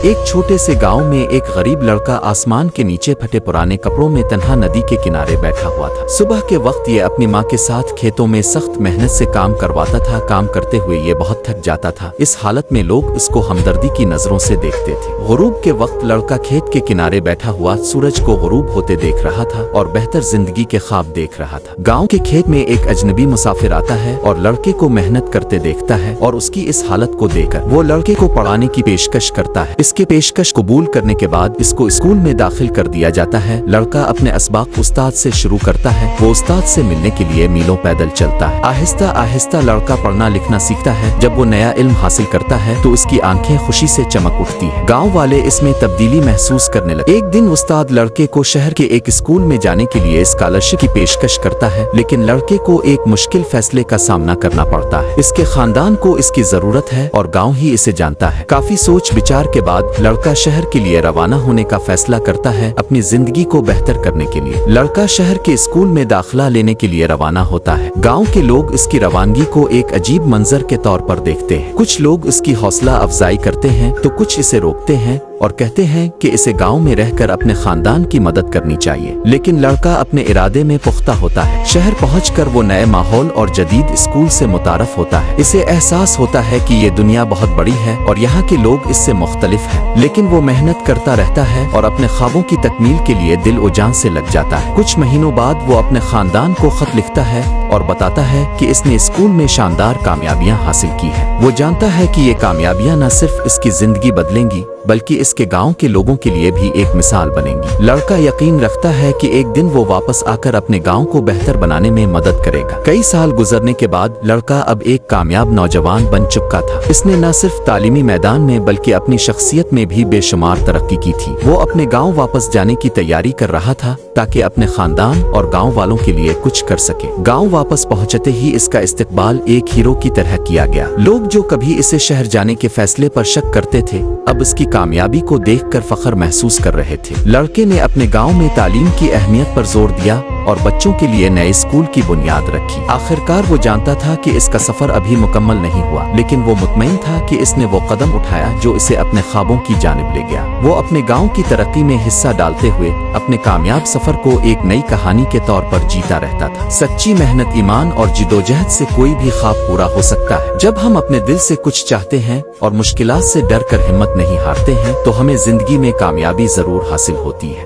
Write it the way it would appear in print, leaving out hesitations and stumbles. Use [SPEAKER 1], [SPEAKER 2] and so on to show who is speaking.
[SPEAKER 1] एक छोटे से गांव में एक गरीब लड़का आसमान के नीचे फटे पुराने कपड़ों में तन्हा नदी के किनारे बैठा हुआ था। सुबह के वक्त ये अपनी माँ के साथ खेतों में सख्त मेहनत से काम करवाता था। काम करते हुए ये बहुत थक जाता था। इस हालत में लोग इसको हमदर्दी की नजरों से देखते थे। गुरूब के वक्त लड़का खेत के किनारे बैठा हुआ सूरज को गुरूब होते देख रहा था और बेहतर जिंदगी के ख्वाब देख रहा था। गाँव के खेत में एक अजनबी मुसाफिर आता है और लड़के को मेहनत करते देखता है और उसकी इस हालत को देखकर वो लड़के को पढ़ाने की पेशकश करता है। इसके पेशकश कबूल करने के बाद इसको स्कूल में दाखिल कर दिया जाता है। लड़का अपने असबाक उस्ताद से शुरू करता है। वो उस्ताद से मिलने के लिए मीलों पैदल चलता है। आहिस्ता आहिस्ता लड़का पढ़ना लिखना सीखता है। जब वो नया इल्म हासिल करता है तो उसकी आंखें खुशी से चमक उठती है। गाँव वाले इसमें तब्दीली महसूस करने लगे। एक दिन उस्ताद लड़के को शहर के एक स्कूल में जाने के लिए स्कॉलरशिप की पेशकश करता है, लेकिन लड़के को एक मुश्किल फैसले का सामना करना पड़ता है। इसके खानदान को इसकी जरूरत है और गाँव ही इसे जानता है। काफी सोच विचार के बाद लड़का शहर के लिए रवाना होने का फैसला करता है। अपनी जिंदगी को बेहतर करने के लिए लड़का शहर के स्कूल में दाखिला लेने के लिए रवाना होता है। गांव के लोग इसकी रवानगी को एक अजीब मंजर के तौर पर देखते हैं। कुछ लोग इसकी हौसला अफजाई करते हैं तो कुछ इसे रोकते हैं और कहते हैं कि इसे गांव में रहकर अपने खानदान की मदद करनी चाहिए। लेकिन लड़का अपने इरादे में पुख्ता होता है। शहर पहुंचकर वो नए माहौल और जदीद स्कूल से मुतारफ होता है। इसे एहसास होता है कि ये दुनिया बहुत बड़ी है और यहाँ के लोग इससे मुख्तलिफ हैं। लेकिन वो मेहनत करता रहता है और अपने ख्वाबों की तकमील के लिए दिल ओ जान से लग जाता है। कुछ महीनों बाद वो अपने खानदान को खत लिखता है और बताता है कि इसने स्कूल में शानदार कामयाबियां हासिल की हैं। वो जानता है कि ये कामयाबियां न सिर्फ इसकी जिंदगी बदलेंगी बल्कि इसके गांव के लोगों के लिए भी एक मिसाल बनेंगी। लड़का यकीन रखता है कि एक दिन वो वापस आकर अपने गांव को बेहतर बनाने में मदद करेगा। कई साल गुजरने के बाद लड़का अब एक कामयाब नौजवान बन चुका था। इसने न सिर्फ तालीमी मैदान में बल्कि अपनी शख्सियत में भी बेशुमार तरक्की की थी। वो अपने गाँव वापस जाने की तैयारी कर रहा था ताकि अपने खानदान और गाँव वालों के लिए कुछ कर सके। गाँव वापस पहुँचते ही इसका इस्तकबाल एक हीरो की तरह किया गया। लोग जो कभी इसे शहर जाने के फैसले पर शक करते थे अब इसकी कामयाबी को देखकर फख्र महसूस कर रहे थे। लड़के ने अपने गांव में तालीम की अहमियत पर जोर दिया और बच्चों के लिए नए स्कूल की बुनियाद रखी। आखिरकार वो जानता था कि इसका सफर अभी मुकम्मल नहीं हुआ, लेकिन वो मुतमईन था कि इसने वो कदम उठाया जो इसे अपने ख्वाबों की जानिब ले गया। वो अपने गांव की तरक्की में हिस्सा डालते हुए अपने कामयाब सफर को एक नई कहानी के तौर पर जीता रहता था। सच्ची मेहनत, ईमान और जिदोजहद से कोई भी ख्वाब पूरा हो सकता है। जब हम अपने दिल से कुछ चाहते हैं और मुश्किलात से डर कर हिम्मत नहीं हारते हैं तो हमें जिंदगी में कामयाबी जरूर हासिल होती है।